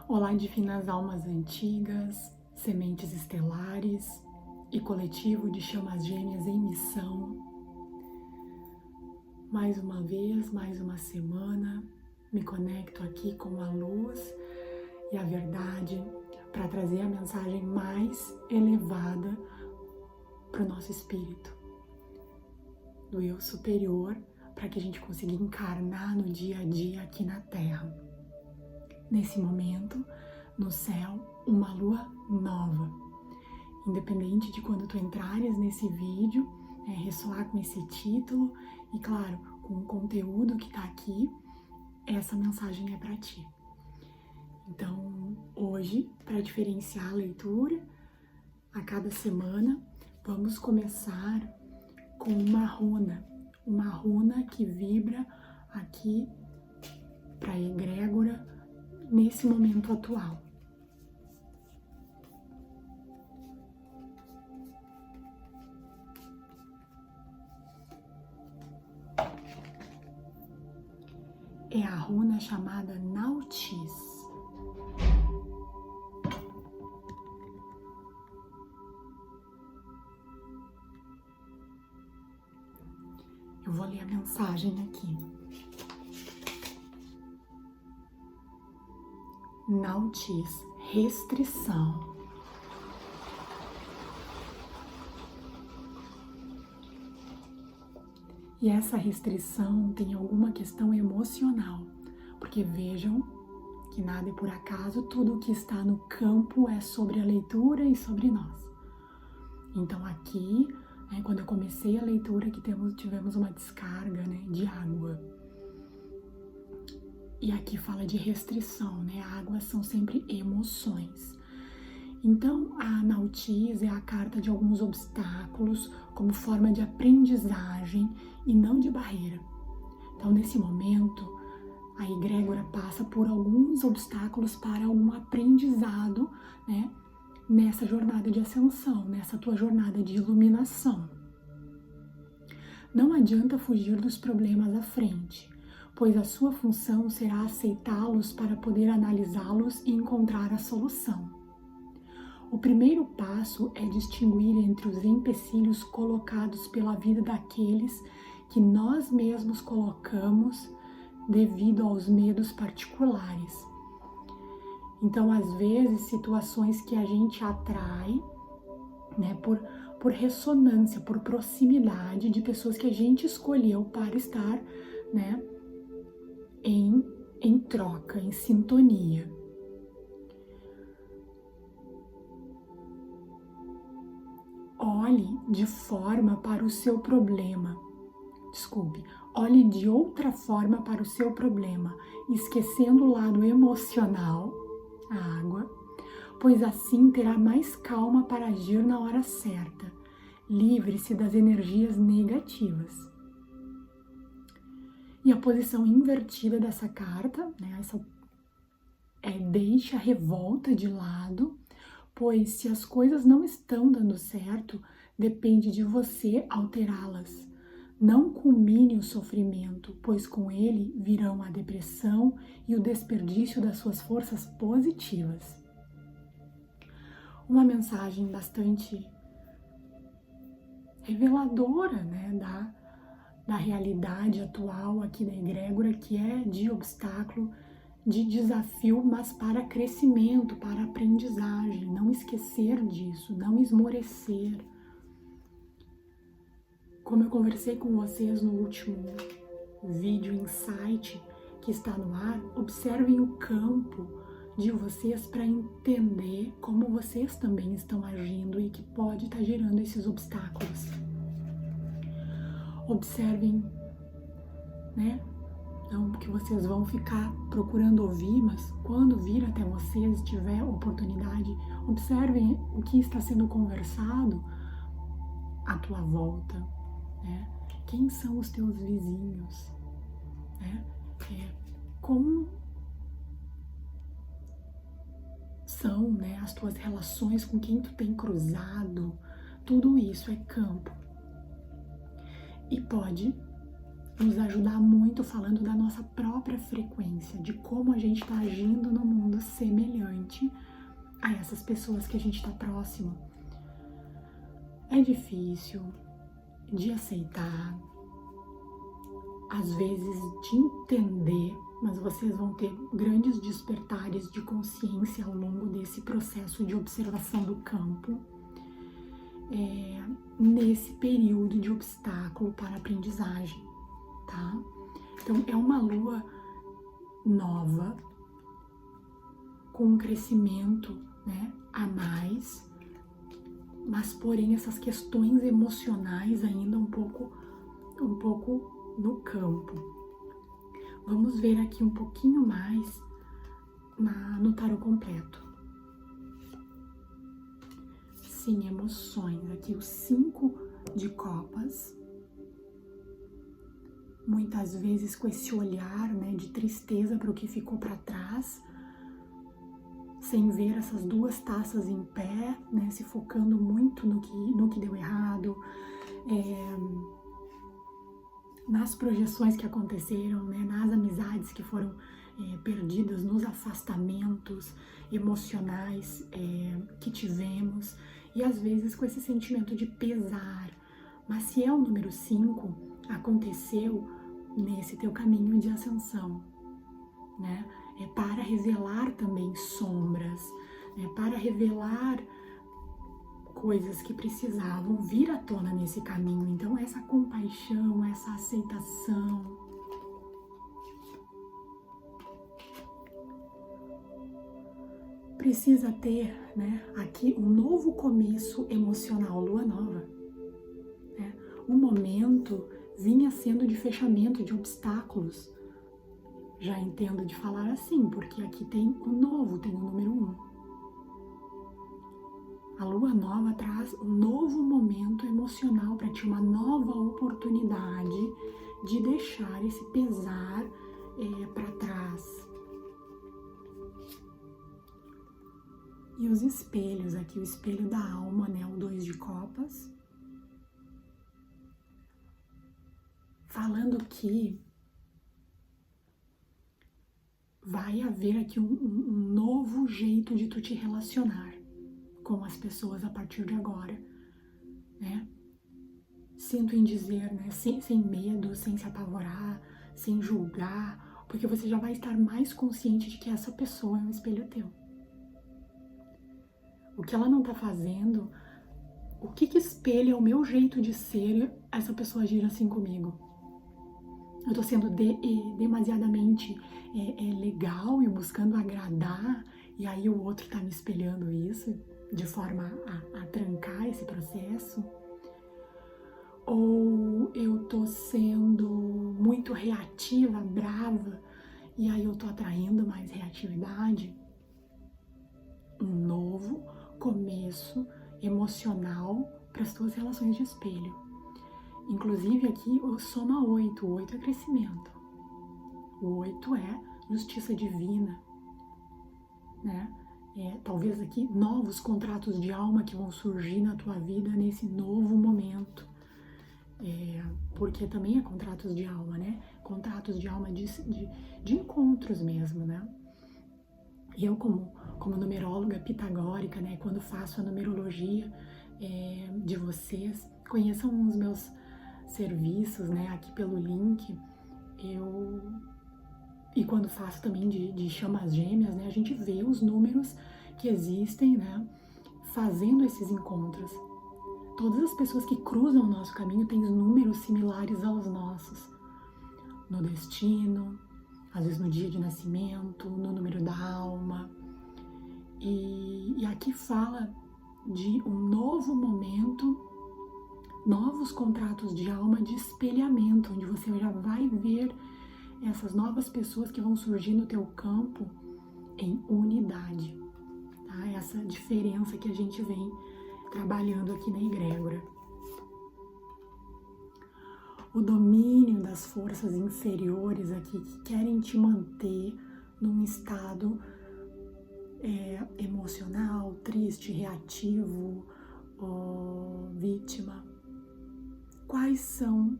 Olá, divinas almas antigas, sementes estelares e coletivo de chamas gêmeas em missão. Mais uma vez, mais uma semana, me conecto aqui com a luz e a verdade para trazer a mensagem mais elevada para o nosso espírito, do eu superior, para que a gente consiga encarnar no dia a dia aqui na Terra. Nesse momento, no céu, uma lua nova. Independente de quando tu entrares nesse vídeo, ressoar com esse título e, claro, com o conteúdo que está aqui, essa mensagem é para ti. Então, hoje, para diferenciar a leitura, a cada semana, vamos começar com uma runa que vibra aqui para a egrégora nesse momento atual. É a runa chamada Nautis. Eu vou ler a mensagem aqui. Nautis, restrição. E essa restrição tem alguma questão emocional, porque vejam que nada é por acaso, tudo o que está no campo é sobre a leitura e sobre nós. Então aqui, quando eu comecei a leitura, aqui tivemos uma descarga, de água. E aqui fala de restrição, Águas são sempre emoções. Então, a Nautis é a carta de alguns obstáculos como forma de aprendizagem e não de barreira. Então, nesse momento, a egrégora passa por alguns obstáculos para um aprendizado, nessa jornada de ascensão, nessa tua jornada de iluminação. Não adianta fugir dos problemas à frente, pois a sua função será aceitá-los para poder analisá-los e encontrar a solução. O primeiro passo é distinguir entre os empecilhos colocados pela vida daqueles que nós mesmos colocamos devido aos medos particulares. Então, às vezes, situações que a gente atrai, por ressonância, por proximidade de pessoas que a gente escolheu para estar, em troca, em sintonia. Olhe de forma para o seu problema. Olhe de outra forma para o seu problema, esquecendo o lado emocional, a água, pois assim terá mais calma para agir na hora certa. Livre-se das energias negativas. E a posição invertida dessa carta, deixa a revolta de lado, pois se as coisas não estão dando certo, depende de você alterá-las. Não culmine o sofrimento, pois com ele virão a depressão e o desperdício das suas forças positivas. Uma mensagem bastante reveladora, da realidade atual aqui da egrégora, que é de obstáculo, de desafio, mas para crescimento, para aprendizagem. Não esquecer disso, não esmorecer. Como eu conversei com vocês no último vídeo Insight que está no ar, observem o campo de vocês para entender como vocês também estão agindo e que pode estar gerando esses obstáculos. Observem, Não que vocês vão ficar procurando ouvir, mas quando vir até vocês, tiver oportunidade, observem o que está sendo conversado à tua volta, Quem são os teus vizinhos, Como são, as tuas relações com quem tu tem cruzado, tudo isso é campo. E pode nos ajudar muito falando da nossa própria frequência, de como a gente está agindo no mundo mundo semelhante a essas pessoas que a gente está próximo. É difícil de aceitar, às vezes de entender, mas vocês vão ter grandes despertares de consciência ao longo desse processo de observação do campo, nesse período de obstáculo para a aprendizagem, tá? Então, é uma lua nova, com um crescimento, né, a mais, mas porém essas questões emocionais ainda um pouco no campo. Vamos ver aqui um pouquinho mais no tarô completo. Sim, emoções. Aqui o 5 de copas. Muitas vezes com esse olhar, né, de tristeza para o que ficou para trás, sem ver essas duas taças em pé, né, se focando muito no que deu errado, nas projeções que aconteceram, né, nas amizades que foram perdidas, nos afastamentos emocionais que tivemos, e às vezes com esse sentimento de pesar. Mas se é o número 5, aconteceu nesse teu caminho de ascensão, né? É para revelar também sombras, para revelar coisas que precisavam vir à tona nesse caminho. Então, essa compaixão, essa aceitação. Precisa ter, né, aqui um novo começo emocional, lua nova. Né? O momento vinha sendo de fechamento de obstáculos. Já entendo de falar assim, porque aqui tem o novo, tem o número 1. A lua nova traz um novo momento emocional para ti, uma nova oportunidade de deixar esse pesar para trás. E os espelhos, aqui o espelho da alma, né, o 2 de copas. Falando que vai haver aqui um novo jeito de tu te relacionar com as pessoas a partir de agora, né? Sinto em dizer, né, sem medo, sem se apavorar, sem julgar, porque você já vai estar mais consciente de que essa pessoa é um espelho teu. O que ela não tá fazendo, o que espelha o meu jeito de ser, essa pessoa agir assim comigo? Eu tô sendo demasiadamente legal e buscando agradar, e aí o outro tá me espelhando isso, de forma a trancar esse processo? Ou eu tô sendo muito reativa, brava, e aí eu tô atraindo mais reatividade? Um novo começo emocional para as tuas relações de espelho. Inclusive aqui o soma 8, o 8 é crescimento. O 8 é justiça divina, né? Talvez aqui novos contratos de alma que vão surgir na tua vida nesse novo momento. Porque também é contratos de alma, né? Contratos de alma de encontros mesmo, né? E eu, como numeróloga pitagórica, né, quando faço a numerologia de vocês, conheçam os meus serviços, né, aqui pelo link, e quando faço também de chamas gêmeas, né, a gente vê os números que existem, né, fazendo esses encontros. Todas as pessoas que cruzam o nosso caminho têm números similares aos nossos, no destino, às vezes no dia de nascimento, no número da alma. E aqui fala de um novo momento, novos contratos de alma de espelhamento, onde você já vai ver essas novas pessoas que vão surgir no teu campo em unidade. Tá? Essa diferença que a gente vem trabalhando aqui na egrégora. O domínio das forças inferiores aqui que querem te manter num estado emocional, triste, reativo, vítima. Quais são,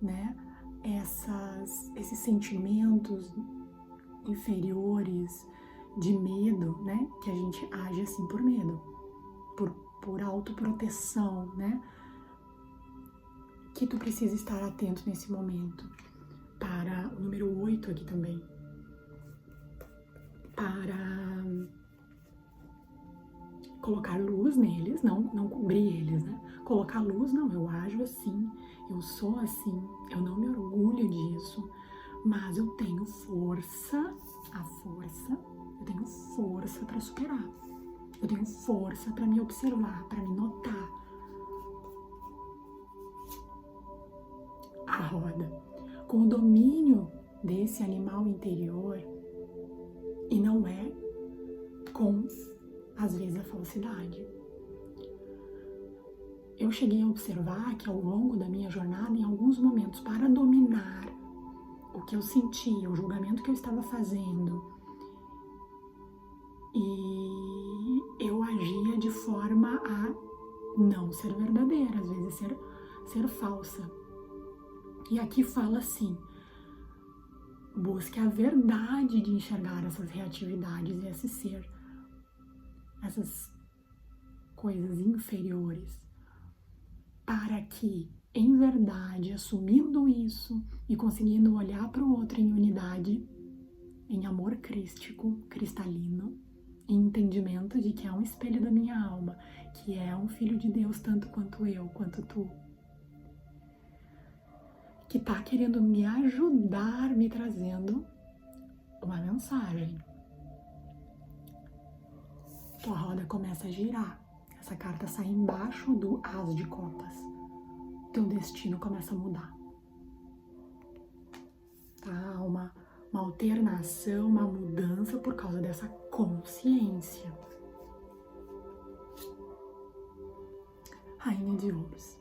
né, esses sentimentos inferiores de medo, né? Que a gente age assim por medo, por autoproteção, né? Que tu precisa estar atento nesse momento. Para o número 8 aqui também. Para colocar luz neles, não cobrir eles, né? Colocar luz, não, eu ajo assim, eu sou assim, eu não me orgulho disso, mas eu tenho força, eu tenho força para superar. Eu tenho força para me observar, para me notar. A roda. Com o domínio desse animal interior, e não é com, às vezes, a falsidade. Eu cheguei a observar que ao longo da minha jornada, em alguns momentos, para dominar o que eu sentia, o julgamento que eu estava fazendo, e eu agia de forma a não ser verdadeira, às vezes ser falsa. E aqui fala assim: busque a verdade de enxergar essas reatividades e esse ser, essas coisas inferiores, para que, em verdade, assumindo isso e conseguindo olhar para o outro em unidade, em amor crístico, cristalino, em entendimento de que é um espelho da minha alma, que é um filho de Deus tanto quanto eu, quanto tu, que tá querendo me ajudar, me trazendo uma mensagem. Tua roda começa a girar, essa carta sai embaixo do As de Copas. Teu destino começa a mudar. Tá? Uma alternação, uma mudança por causa dessa consciência. Rainha de Ouros.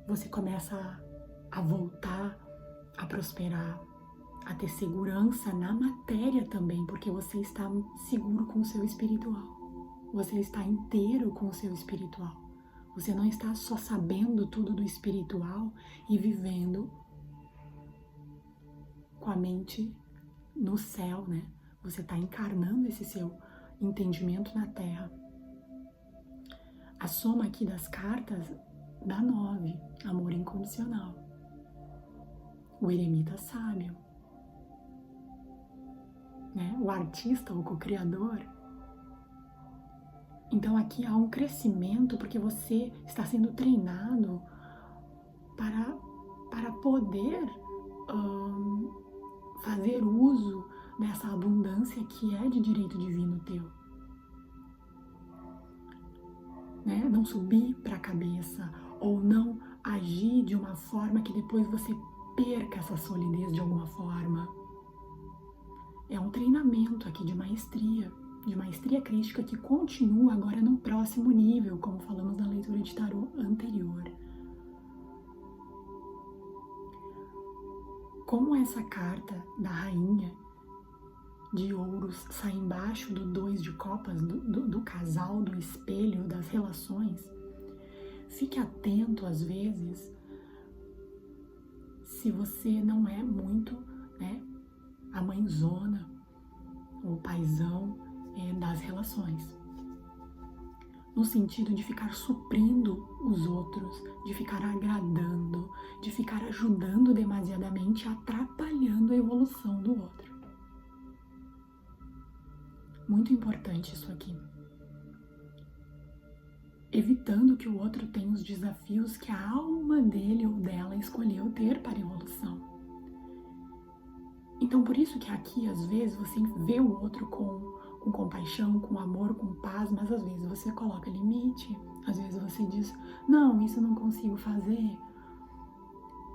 Você começa a voltar a prosperar, a ter segurança na matéria também, porque você está seguro com o seu espiritual. Você está inteiro com o seu espiritual. Você não está só sabendo tudo do espiritual e vivendo com a mente no céu, né? Você está encarnando esse seu entendimento na Terra. A soma aqui das cartas dá 9, amor incondicional. O eremita sábio, né? O artista, o co-criador. Então aqui há um crescimento porque você está sendo treinado para poder fazer uso dessa abundância que é de direito divino teu. Né? Não subir para a cabeça ou não agir de uma forma que depois você perca essa solidez de alguma forma. É um treinamento aqui de maestria crística que continua agora num próximo nível, como falamos na leitura de tarô anterior. Como essa carta da Rainha de Ouros sai embaixo do 2 de Copas, do casal, do espelho, das relações, fique atento às vezes se você não é muito, né, a mãezona ou o paizão das relações. No sentido de ficar suprindo os outros, de ficar agradando, de ficar ajudando demasiadamente, atrapalhando a evolução do outro. Muito importante isso aqui. Evitando que o outro tenha os desafios que a alma dele ou dela escolheu ter para a evolução. Então, por isso que aqui, às vezes, você vê o outro com compaixão, com amor, com paz, mas às vezes você coloca limite, às vezes você diz, não, isso eu não consigo fazer.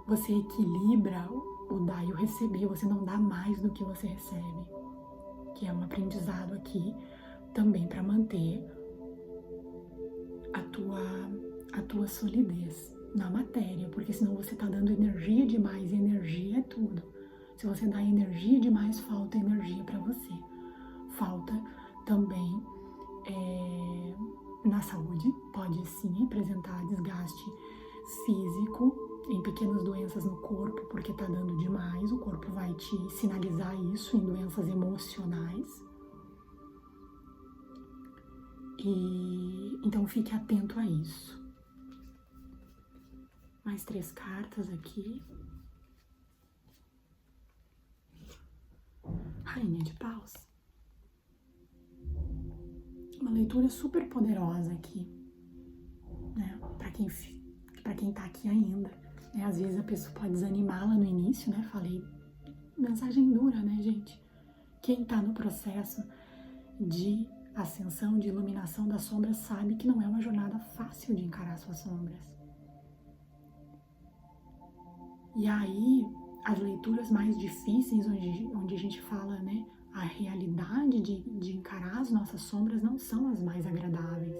Você equilibra o dar e o receber, você não dá mais do que você recebe, que é um aprendizado aqui também para manter a tua solidez na matéria, porque senão você está dando energia demais, e energia é tudo. Se você dá energia demais, falta energia para você. Falta também na saúde, pode sim apresentar desgaste físico, em pequenas doenças no corpo, porque tá dando demais, o corpo vai te sinalizar isso em doenças emocionais. E então fique atento a isso. Mais 3 cartas aqui. Rainha de Paus. Uma leitura super poderosa aqui, né? Para quem tá aqui ainda, né? Às vezes a pessoa pode desanimá-la no início, né? Falei, mensagem dura, né, gente? Quem tá no processo de ascensão, de iluminação das sombras, sabe que não é uma jornada fácil de encarar suas sombras. E aí, as leituras mais difíceis, onde a gente fala, né, a realidade de encarar as nossas sombras não são as mais agradáveis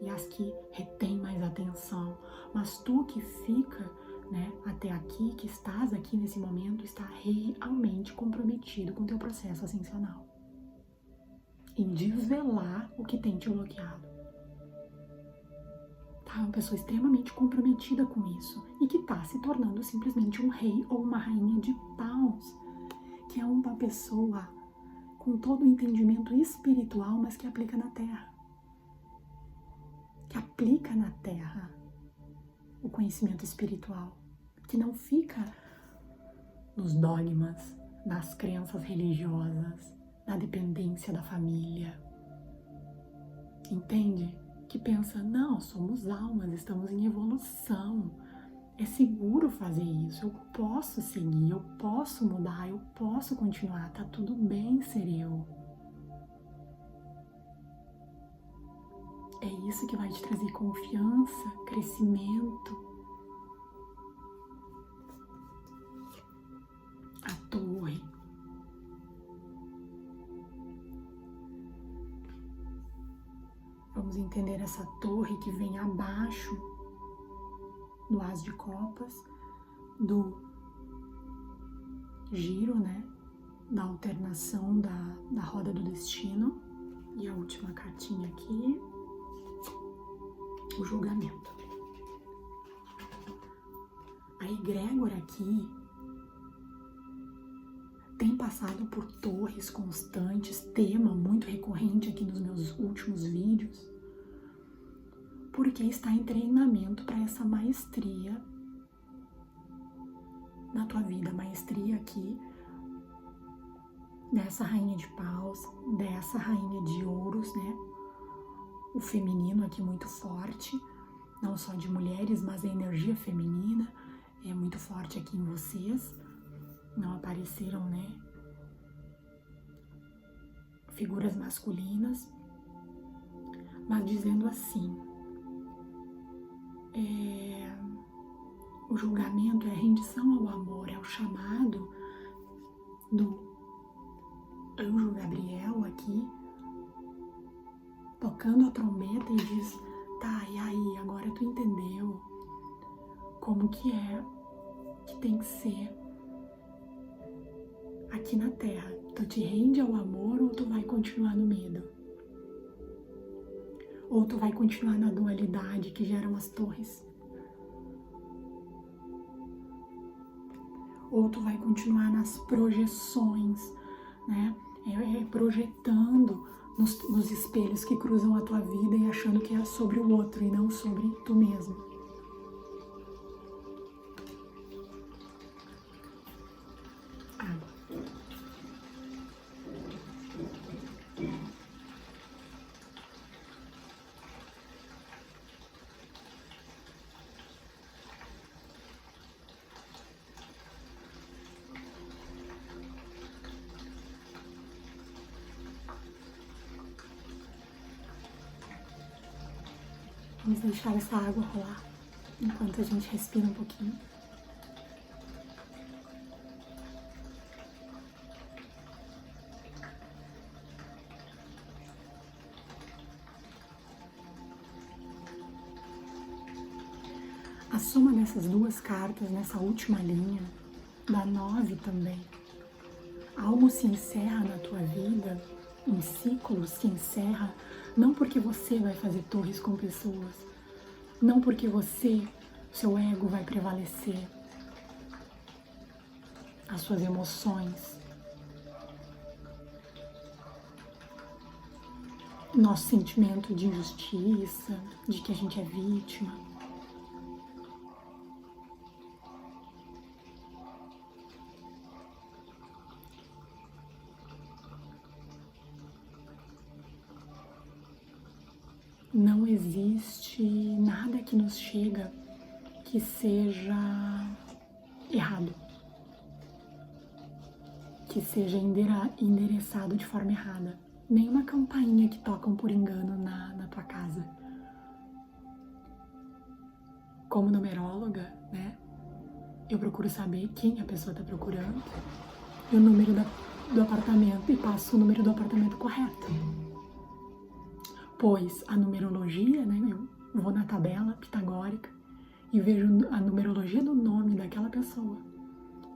e as que retêm mais atenção. Mas tu que fica, né, até aqui, que estás aqui nesse momento, está realmente comprometido com o teu processo ascensional. Em desvelar o que tem te bloqueado. Tá? Uma pessoa extremamente comprometida com isso e que está se tornando simplesmente um rei ou uma rainha de paus, que é uma pessoa com todo o entendimento espiritual, mas que aplica na Terra. Que aplica na Terra o conhecimento espiritual, que não fica nos dogmas, nas crenças religiosas, na dependência da família. Entende? Que pensa, não, somos almas, estamos em evolução, é seguro fazer isso, eu posso seguir, eu posso mudar, eu posso continuar, tá tudo bem ser eu. É isso que vai te trazer confiança, crescimento. A Torre. Vamos entender essa torre que vem abaixo do As de Copas, do giro, né? Da alternação da roda do destino. E a última cartinha aqui, o julgamento. A egrégora aqui tem passado por torres constantes, tema muito recorrente aqui nos meus últimos vídeos, porque está em treinamento para essa maestria na tua vida, maestria aqui dessa rainha de paus, dessa rainha de ouros, né? O feminino aqui muito forte, não só de mulheres, mas a energia feminina é muito forte aqui em vocês. Não apareceram, né, figuras masculinas, mas dizendo assim, o julgamento é a rendição ao amor, é o chamado do anjo Gabriel aqui, tocando a trombeta e diz, tá, e aí, agora tu entendeu como que tem que ser aqui na Terra. Tu te rende ao amor ou tu vai continuar no medo? Ou tu vai continuar na dualidade que geram as torres? Ou tu vai continuar nas projeções, né? Projetando nos espelhos que cruzam a tua vida e achando que é sobre o outro e não sobre tu mesmo. Vamos deixar essa água rolar enquanto a gente respira um pouquinho. A soma dessas duas cartas, nessa última linha, da 9 também. Algo se encerra na tua vida, um ciclo se encerra, não porque você vai fazer torres com pessoas, não porque você seu ego vai prevalecer, as suas emoções, nosso sentimento de injustiça, de que a gente é vítima. Não existe nada que nos chega que seja errado, que seja endereçado de forma errada. Nenhuma campainha que tocam por engano na tua casa. Como numeróloga, né, eu procuro saber quem a pessoa está procurando e o número do apartamento, e passo o número do apartamento correto. Pois a numerologia, né, eu vou na tabela pitagórica e vejo a numerologia do nome daquela pessoa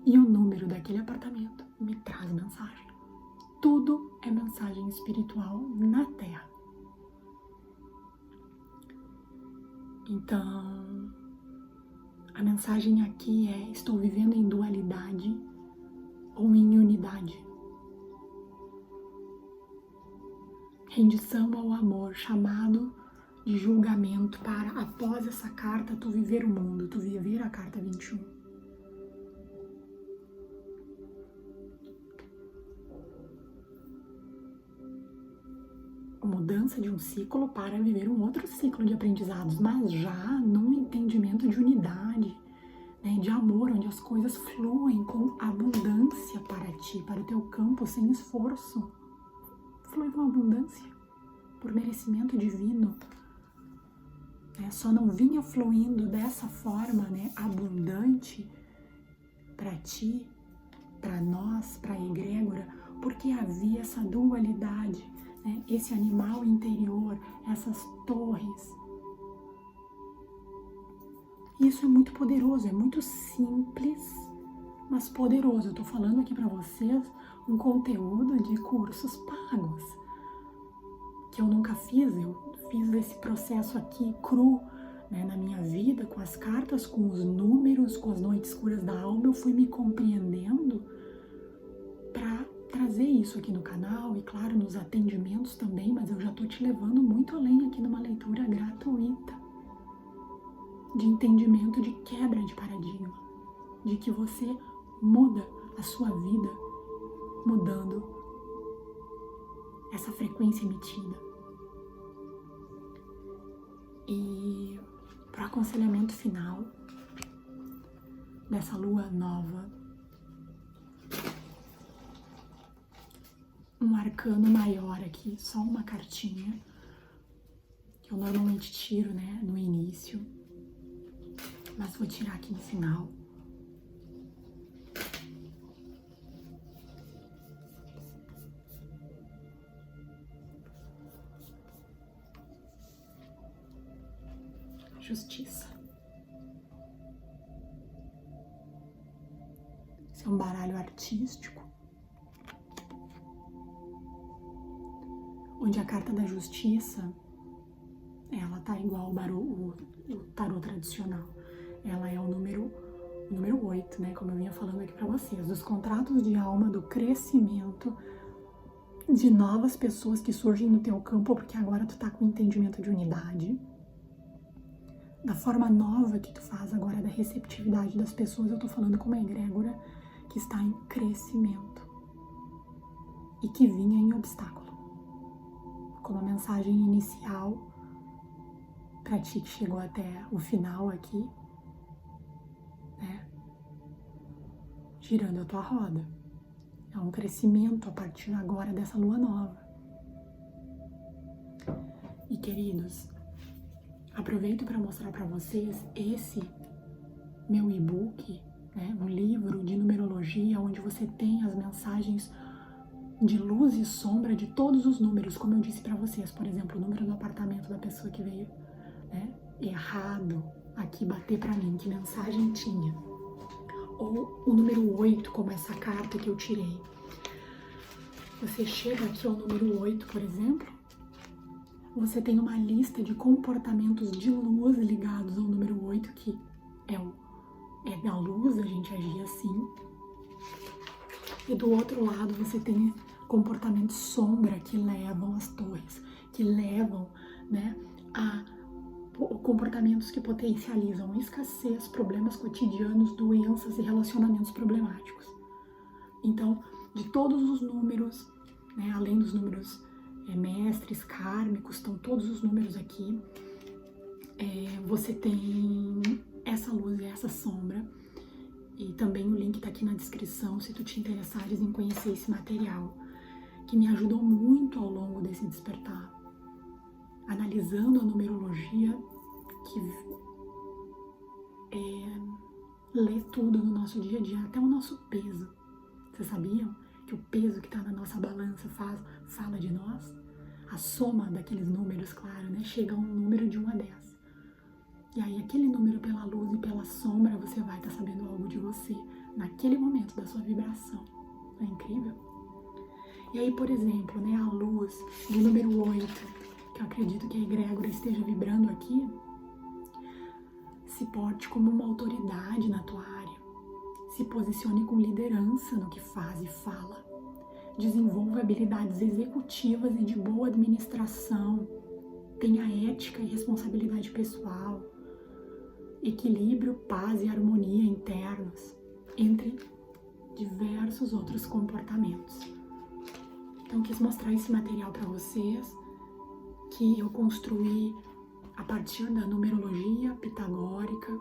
e o número daquele apartamento me traz mensagem. Tudo é mensagem espiritual na Terra. Então, a mensagem aqui é: estou vivendo em dualidade ou em unidade? Rendição ao amor, chamado de julgamento para, após essa carta, tu viver o mundo, tu viver a carta 21. Mudança de um ciclo para viver um outro ciclo de aprendizados, mas já num entendimento de unidade, né, de amor, onde as coisas fluem com abundância para ti, para o teu campo, sem esforço. Flui com abundância, por merecimento divino. Só não vinha fluindo dessa forma, né, abundante para ti, para nós, para a egrégora, porque havia essa dualidade, né, esse animal interior, essas torres. Isso é muito poderoso, é muito simples, mas poderoso. Eu tô falando aqui para vocês um conteúdo de cursos pagos, que eu nunca fiz. Eu fiz esse processo aqui cru, né, na minha vida, com as cartas, com os números, com as noites escuras da alma. Eu fui me compreendendo para trazer isso aqui no canal e, claro, nos atendimentos também, mas eu já tô te levando muito além aqui numa leitura gratuita de entendimento, de quebra de paradigma, de que você muda a sua vida mudando essa frequência emitida. E para o aconselhamento final dessa lua nova, um arcano maior aqui, só uma cartinha, que eu normalmente tiro, né, no início, mas vou tirar aqui no final. Justiça. Esse é um baralho artístico, onde a carta da justiça, ela tá igual o tarô tradicional. Ela é o número 8, né? Como eu vinha falando aqui pra vocês, dos contratos de alma, do crescimento, de novas pessoas que surgem no teu campo, porque agora tu tá com entendimento de unidade, da forma nova que tu faz agora, da receptividade das pessoas. Eu tô falando com uma egrégora que está em crescimento e que vinha em obstáculo. Como a mensagem inicial para ti que chegou até o final aqui, né? Girando a tua roda. É um crescimento a partir agora dessa lua nova. E queridos, aproveito para mostrar para vocês esse meu e-book, né? Um livro de numerologia onde você tem as mensagens de luz e sombra de todos os números, como eu disse para vocês. Por exemplo, o número do apartamento da pessoa que veio, né, errado aqui bater para mim, que mensagem tinha. Ou o número 8, como essa carta que eu tirei. Você chega aqui ao número 8, por exemplo, você tem uma lista de comportamentos de luz ligados ao número 8 que é da luz a gente agir assim. E do outro lado você tem comportamentos sombra que levam às torres, que levam, né, a comportamentos que potencializam escassez, problemas cotidianos, doenças e relacionamentos problemáticos. Então, de todos os números, né, além dos números mestres, kármicos, estão todos os números aqui, você tem essa luz e essa sombra. E também o link tá aqui na descrição se tu te interessares em conhecer esse material, que me ajudou muito ao longo desse despertar. Analisando a numerologia, que lê tudo no nosso dia a dia, até o nosso peso. Vocês sabiam que o peso que está na nossa balança fala de nós? A soma daqueles números, claro, né? Chega a um número de 1 a 10. E aí aquele número pela luz e pela sombra, você vai estar sabendo algo de você naquele momento da sua vibração. Não é incrível? E aí, por exemplo, né, a luz do número 8, que eu acredito que a egrégora esteja vibrando aqui, se porte como uma autoridade na tua área. Se posicione com liderança no que faz e fala. Desenvolva habilidades executivas e de boa administração. Tenha ética e responsabilidade pessoal. Equilíbrio, paz e harmonia internos, entre diversos outros comportamentos. Então, quis mostrar esse material para vocês, que eu construí a partir da numerologia pitagórica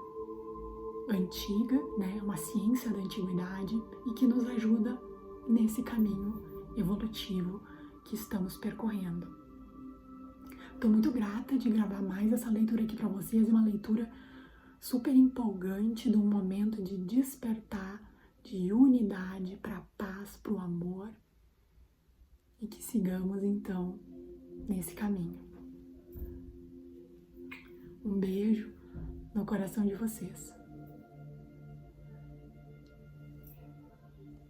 antiga, né, uma ciência da antiguidade, e que nos ajuda nesse caminho evolutivo que estamos percorrendo. Estou muito grata de gravar mais essa leitura aqui para vocês, uma leitura super empolgante, de um momento de despertar, de unidade para a paz, para o amor, e que sigamos então nesse caminho. Um beijo no coração de vocês.